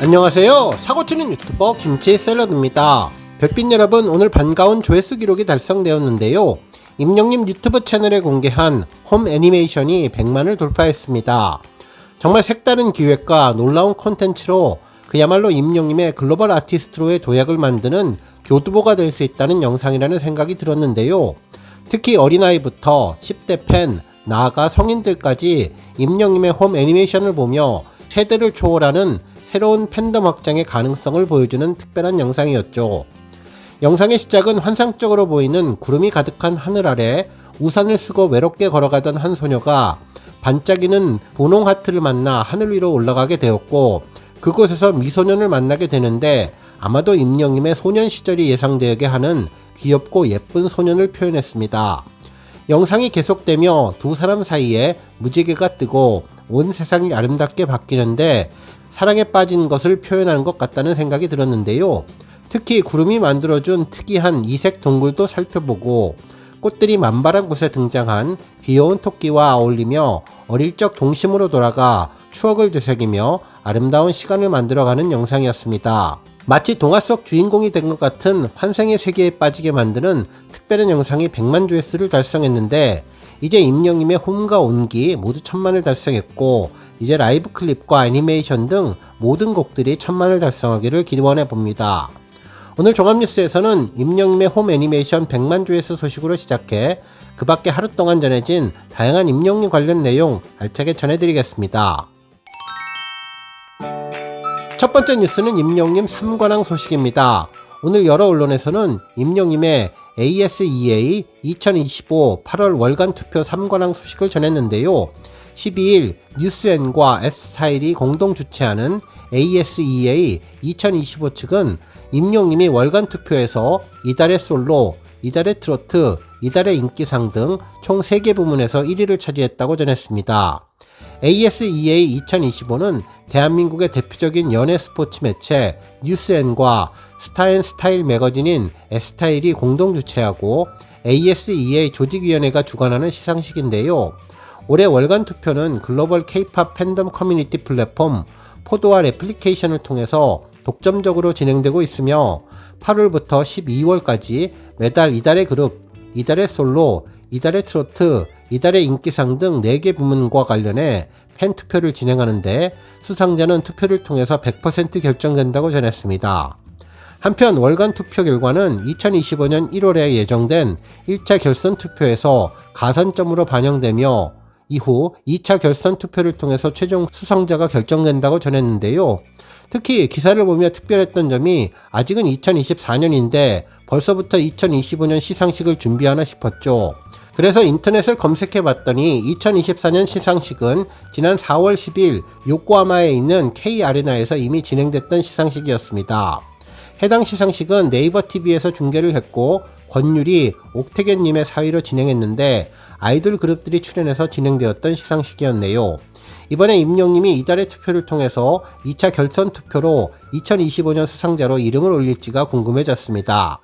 안녕하세요. 사고치는 유튜버 김치샐러드입니다. 별빛 여러분, 오늘 반가운 조회수 기록이 달성되었는데요. 임영님 유튜브 채널에 공개한 홈 애니메이션이 100만을 돌파했습니다. 정말 색다른 기획과 놀라운 콘텐츠로 그야말로 임영님의 글로벌 아티스트로의 도약을 만드는 교두보가 될 수 있다는 영상이라는 생각이 들었는데요. 특히 어린아이부터 10대 팬, 나아가 성인들까지 임영님의 홈 애니메이션을 보며 세대를 초월하는 새로운 팬덤 확장의 가능성을 보여주는 특별한 영상이었죠. 영상의 시작은 환상적으로 보이는 구름이 가득한 하늘 아래 우산을 쓰고 외롭게 걸어가던 한 소녀가 반짝이는 분홍 하트를 만나 하늘 위로 올라가게 되었고, 그곳에서 미소년을 만나게 되는데 아마도 임영님의 소년 시절이 예상되게 하는 귀엽고 예쁜 소년을 표현했습니다. 영상이 계속되며 두 사람 사이에 무지개가 뜨고 온 세상이 아름답게 바뀌는데 사랑에 빠진 것을 표현하는 것 같다는 생각이 들었는데요. 특히 구름이 만들어준 특이한 이색 동굴도 살펴보고 꽃들이 만발한 곳에 등장한 귀여운 토끼와 어울리며 어릴 적 동심으로 돌아가 추억을 되새기며 아름다운 시간을 만들어가는 영상이었습니다. 마치 동화 속 주인공이 된 것 같은 환생의 세계에 빠지게 만드는 특별한 영상이 100만 조회수를 달성했는데, 이제 임영님의 홈과 온기 모두 1000만을 달성했고, 이제 라이브 클립과 애니메이션 등 모든 곡들이 1000만을 달성하기를 기원해 봅니다. 오늘 종합뉴스에서는 임영님의 홈 애니메이션 100만 조회수 소식으로 시작해 그 밖에 하루 동안 전해진 다양한 임영님 관련 내용 알차게 전해드리겠습니다. 첫 번째 뉴스는 임영님 3관왕 소식입니다. 오늘 여러 언론에서는 임영님의 ASEA 2025 8월 월간 투표 3관왕 소식을 전했는데요. 12일 뉴스N과 S스타일이 공동 주최하는 ASEA 2025 측은 임영님이 월간 투표에서 이달의 솔로, 이달의 트로트, 이달의 인기상 등 총 3개 부문에서 1위를 차지했다고 전했습니다. ASEA 2025는 대한민국의 대표적인 연예 스포츠 매체 뉴스N과 스타앤스타일 매거진인 S스타일이 공동 주최하고 ASEA 조직위원회가 주관하는 시상식인데요. 올해 월간 투표는 글로벌 K-POP 팬덤 커뮤니티 플랫폼 포도와 애플리케이션을 통해서 독점적으로 진행되고 있으며 8월부터 12월까지 매달 이달의 그룹, 이달의 솔로, 이달의 트로트, 이달의 인기상 등 4개 부문과 관련해 팬투표를 진행하는데 수상자는 투표를 통해서 100% 결정된다고 전했습니다. 한편 월간 투표 결과는 2025년 1월에 예정된 1차 결선 투표에서 가산점으로 반영되며 이후 2차 결선 투표를 통해서 최종 수상자가 결정된다고 전했는데요. 특히 기사를 보며 특별했던 점이 아직은 2024년인데 벌써부터 2025년 시상식을 준비하나 싶었죠. 그래서 인터넷을 검색해봤더니 2024년 시상식은 지난 4월 10일 요코하마에 있는 K아레나에서 이미 진행됐던 시상식이었습니다. 해당 시상식은 네이버TV에서 중계를 했고 권유리, 옥태견님의 사위로 진행했는데 아이돌 그룹들이 출연해서 진행되었던 시상식이었네요. 이번에 임영님이 이달의 투표를 통해서 2차 결선 투표로 2025년 수상자로 이름을 올릴지가 궁금해졌습니다.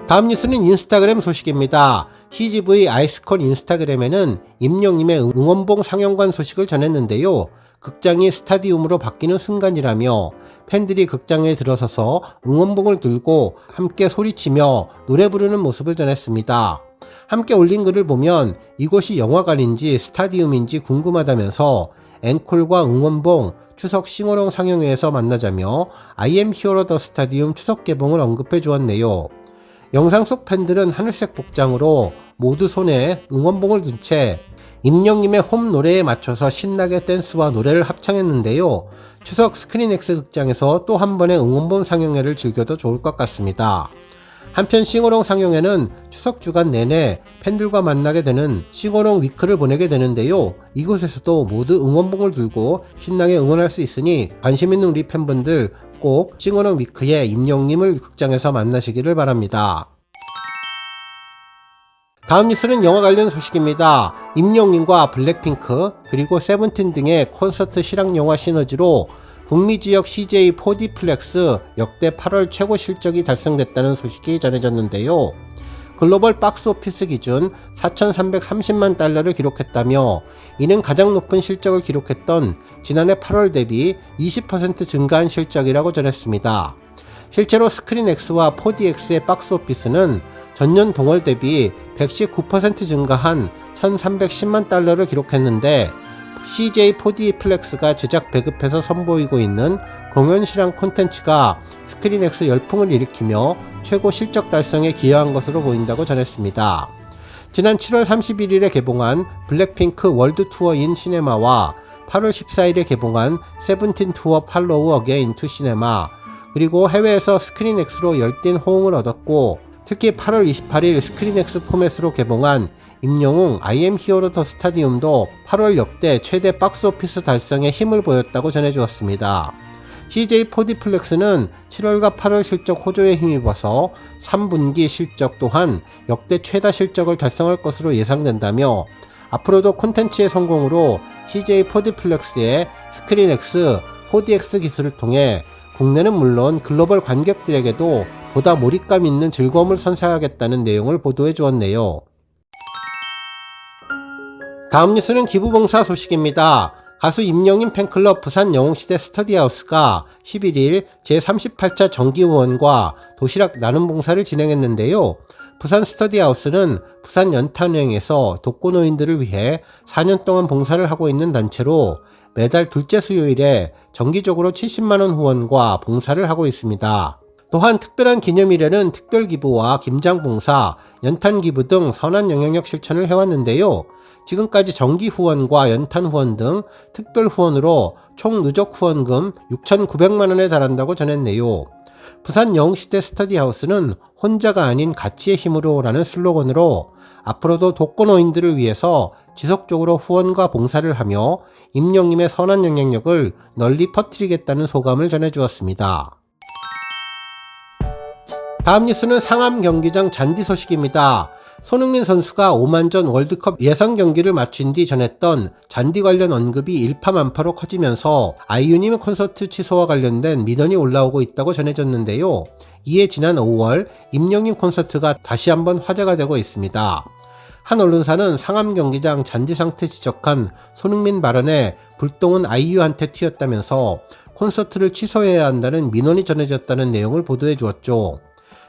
다음 뉴스는 인스타그램 소식입니다. CGV 아이스콘 인스타그램에는 임영님의 응원봉 상영관 소식을 전했는데요. 극장이 스타디움으로 바뀌는 순간이라며 팬들이 극장에 들어서서 응원봉을 들고 함께 소리치며 노래 부르는 모습을 전했습니다. 함께 올린 글을 보면 이곳이 영화관인지 스타디움인지 궁금하다면서 앵콜과 응원봉, 추석 싱어롱 상영회에서 만나자며 I am hero the stadium 추석 개봉을 언급해 주었네요. 영상 속 팬들은 하늘색 복장으로 모두 손에 응원봉을 든 채 임영님의 홈 노래에 맞춰서 신나게 댄스와 노래를 합창했는데요. 추석 스크린X 극장에서 또 한 번의 응원봉 상영회를 즐겨도 좋을 것 같습니다. 한편 싱어롱 상영회는 추석 주간 내내 팬들과 만나게 되는 싱어롱 위크를 보내게 되는데요. 이곳에서도 모두 응원봉을 들고 신나게 응원할 수 있으니 관심 있는 우리 팬분들 꼭 싱어롱 위크에 임영님을 극장에서 만나시기를 바랍니다. 다음 뉴스는 영화 관련 소식입니다. 임영님과 블랙핑크 그리고 세븐틴 등의 콘서트 실황 영화 시너지로 북미 지역 CJ 4D 플렉스 역대 8월 최고 실적이 달성됐다는 소식이 전해졌는데요. 글로벌 박스오피스 기준 4,330만 달러를 기록했다며, 이는 가장 높은 실적을 기록했던 지난해 8월 대비 20% 증가한 실적이라고 전했습니다. 실제로 스크린X와 4DX의 박스오피스는 전년 동월 대비 119% 증가한 1,310만 달러를 기록했는데, CJ4D 플렉스가 제작 배급해서 선보이고 있는 공연 실황 콘텐츠가 스크린X 열풍을 일으키며 최고 실적 달성에 기여한 것으로 보인다고 전했습니다. 지난 7월 31일에 개봉한 블랙핑크 월드 투어 인 시네마와 8월 14일에 개봉한 세븐틴 투어 팔로우 어게인 투 시네마, 그리고 해외에서 스크린X로 열띤 호응을 얻었고, 특히 8월 28일 스크린X 포맷으로 개봉한 임영웅 I am hero the stadium도 8월 역대 최대 박스오피스 달성에 힘을 보였다고 전해주었습니다. CJ4D 플렉스는 7월과 8월 실적 호조에 힘입어서 3분기 실적 또한 역대 최다 실적을 달성할 것으로 예상된다며, 앞으로도 콘텐츠의 성공으로 CJ4D 플렉스의 스크린X, 4DX 기술을 통해 국내는 물론 글로벌 관객들에게도 보다 몰입감 있는 즐거움을 선사하겠다는 내용을 보도해 주었네요. 다음 뉴스는 기부봉사 소식입니다. 가수 임영임 팬클럽 부산 영웅시대 스터디하우스가 11일 제38차 정기후원과 도시락 나눔 봉사를 진행했는데요. 부산 스터디하우스는 부산 연탄은행에서 독거노인들을 위해 4년 동안 봉사를 하고 있는 단체로 매달 둘째 수요일에 정기적으로 70만원 후원과 봉사를 하고 있습니다. 또한 특별한 기념일에는 특별기부와 김장봉사, 연탄기부 등 선한 영향력 실천을 해왔는데요. 지금까지 정기후원과 연탄후원 등 특별후원으로 총 누적 후원금 6,900만원에 달한다고 전했네요. 부산 영웅시대 스터디하우스는 혼자가 아닌 가치의 힘으로 라는 슬로건으로 앞으로도 독거노인들을 위해서 지속적으로 후원과 봉사를 하며 임영님의 선한 영향력을 널리 퍼뜨리겠다는 소감을 전해주었습니다. 다음 뉴스는 상암 경기장 잔디 소식입니다. 손흥민 선수가 오만전 월드컵 예선 경기를 마친 뒤 전했던 잔디 관련 언급이 일파만파로 커지면서 아이유님 콘서트 취소와 관련된 민원이 올라오고 있다고 전해졌는데요. 이에 지난 5월 임영님 콘서트가 다시 한번 화제가 되고 있습니다. 한 언론사는 상암 경기장 잔디 상태 지적한 손흥민 발언에 불똥은 아이유한테 튀었다면서 콘서트를 취소해야 한다는 민원이 전해졌다는 내용을 보도해 주었죠.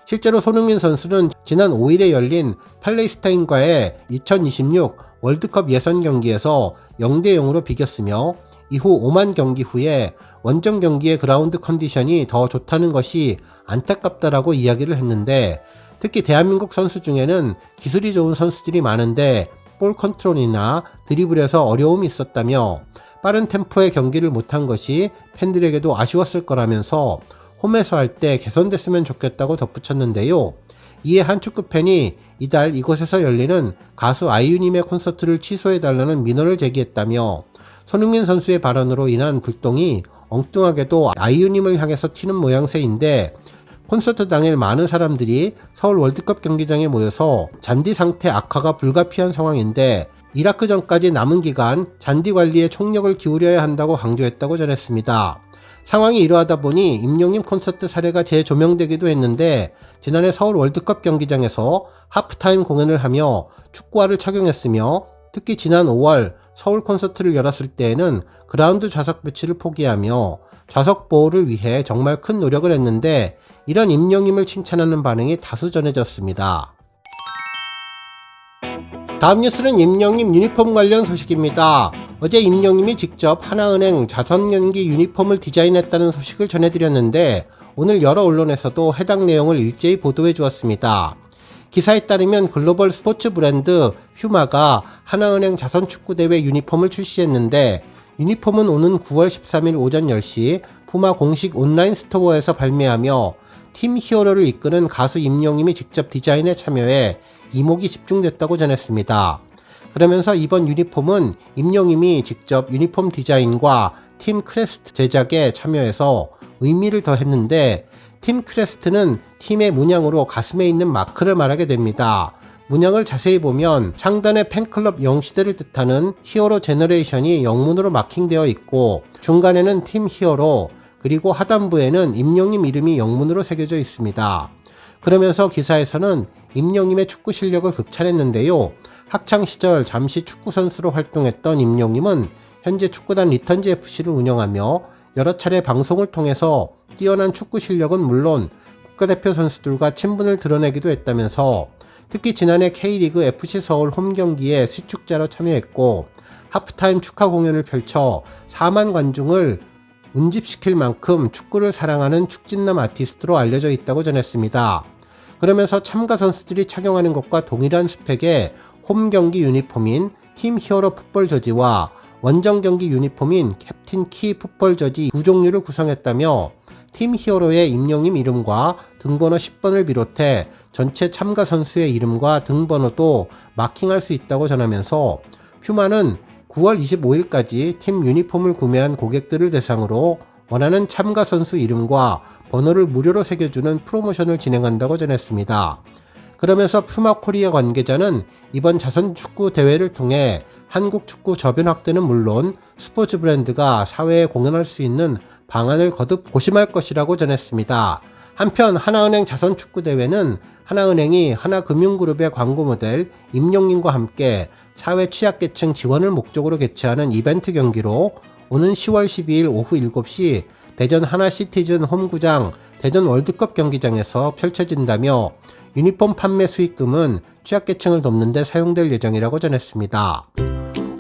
실제로 손흥민 선수는 지난 5일에 열린 팔레스타인과의 2026 월드컵 예선 경기에서 0대0으로 비겼으며, 이후 오만 경기 후에 원정 경기의 그라운드 컨디션이 더 좋다는 것이 안타깝다라고 이야기를 했는데, 특히 대한민국 선수 중에는 기술이 좋은 선수들이 많은데 볼 컨트롤이나 드리블에서 어려움이 있었다며, 빠른 템포의 경기를 못한 것이 팬들에게도 아쉬웠을 거라면서 홈에서 할 때 개선됐으면 좋겠다고 덧붙였는데요. 이에 한 축구팬이 이달 이곳에서 열리는 가수 아이유님의 콘서트를 취소해달라는 민원을 제기했다며, 손흥민 선수의 발언으로 인한 불똥이 엉뚱하게도 아이유님을 향해서 튀는 모양새인데, 콘서트 당일 많은 사람들이 서울 월드컵 경기장에 모여서 잔디 상태 악화가 불가피한 상황인데 이라크전까지 남은 기간 잔디 관리에 총력을 기울여야 한다고 강조했다고 전했습니다. 상황이 이러하다 보니 임영님 콘서트 사례가 재조명되기도 했는데, 지난해 서울 월드컵 경기장에서 하프타임 공연을 하며 축구화를 착용했으며, 특히 지난 5월 서울 콘서트를 열었을 때에는 그라운드 좌석 배치를 포기하며 좌석 보호를 위해 정말 큰 노력을 했는데, 이런 임영님을 칭찬하는 반응이 다수 전해졌습니다. 다음 뉴스는 임영님 유니폼 관련 소식입니다. 어제 임영님이 직접 하나은행 자선연기 유니폼을 디자인했다는 소식을 전해드렸는데, 오늘 여러 언론에서도 해당 내용을 일제히 보도해 주었습니다. 기사에 따르면 글로벌 스포츠 브랜드 퓨마가 하나은행 자선축구대회 유니폼을 출시했는데, 유니폼은 오는 9월 13일 오전 10시 푸마 공식 온라인 스토어에서 발매하며, 팀 히어로를 이끄는 가수 임영님이 직접 디자인에 참여해 이목이 집중됐다고 전했습니다. 그러면서 이번 유니폼은 임영님이 직접 유니폼 디자인과 팀 크레스트 제작에 참여해서 의미를 더했는데, 팀 크레스트는 팀의 문양으로 가슴에 있는 마크를 말하게 됩니다. 문양을 자세히 보면 상단에 팬클럽 영시대를 뜻하는 히어로 제너레이션이 영문으로 마킹되어 있고, 중간에는 팀 히어로, 그리고 하단부에는 임영님 이름이 영문으로 새겨져 있습니다. 그러면서 기사에서는 임영임의 축구 실력을 극찬했는데요. 학창시절 잠시 축구선수로 활동했던 임영임은 현재 축구단 리턴즈 FC를 운영하며 여러 차례 방송을 통해서 뛰어난 축구 실력은 물론 국가대표 선수들과 친분을 드러내기도 했다면서 특히 지난해 K리그 FC 서울 홈경기에 시축자로 참여했고 하프타임 축하 공연을 펼쳐 4만 관중을 운집시킬 만큼 축구를 사랑하는 축진남 아티스트로 알려져 있다고 전했습니다. 그러면서 참가 선수들이 착용하는 것과 동일한 스펙의 홈경기 유니폼인 팀 히어로 풋볼 저지와 원정 경기 유니폼인 캡틴 키 풋볼 저지 두 종류를 구성했다며 팀 히어로의 임영임 이름과 등번호 10번을 비롯해 전체 참가 선수의 이름과 등번호도 마킹할 수 있다고 전하면서 퓨마는 9월 25일까지 팀 유니폼을 구매한 고객들을 대상으로 원하는 참가 선수 이름과 번호를 무료로 새겨주는 프로모션을 진행한다고 전했습니다. 그러면서 퓨마 코리아 관계자는 이번 자선 축구 대회를 통해 한국 축구 저변 확대는 물론 스포츠 브랜드가 사회에 공헌할 수 있는 방안을 거듭 고심할 것이라고 전했습니다. 한편 하나은행 자선 축구 대회는 하나은행이 하나금융그룹의 광고 모델 임영임과 함께 사회 취약계층 지원을 목적으로 개최하는 이벤트 경기로 오는 10월 12일 오후 7시 대전 하나시티즌 홈구장 대전 월드컵 경기장에서 펼쳐진다며 유니폼 판매 수익금은 취약계층을 돕는 데 사용될 예정이라고 전했습니다.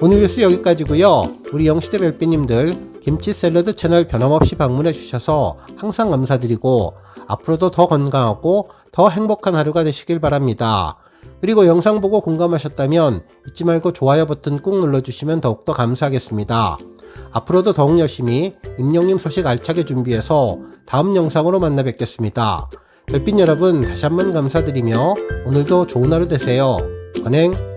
오늘 뉴스 여기까지고요. 우리 영시대 별빛님들 김치 샐러드 채널 변함없이 방문해 주셔서 항상 감사드리고 앞으로도 더 건강하고 더 행복한 하루가 되시길 바랍니다. 그리고 영상 보고 공감하셨다면 잊지 말고 좋아요 버튼 꾹 눌러주시면 더욱더 감사하겠습니다. 앞으로도 더욱 열심히 임영임 소식 알차게 준비해서 다음 영상으로 만나 뵙겠습니다. 별빛 여러분 다시 한번 감사드리며 오늘도 좋은 하루 되세요. 건행.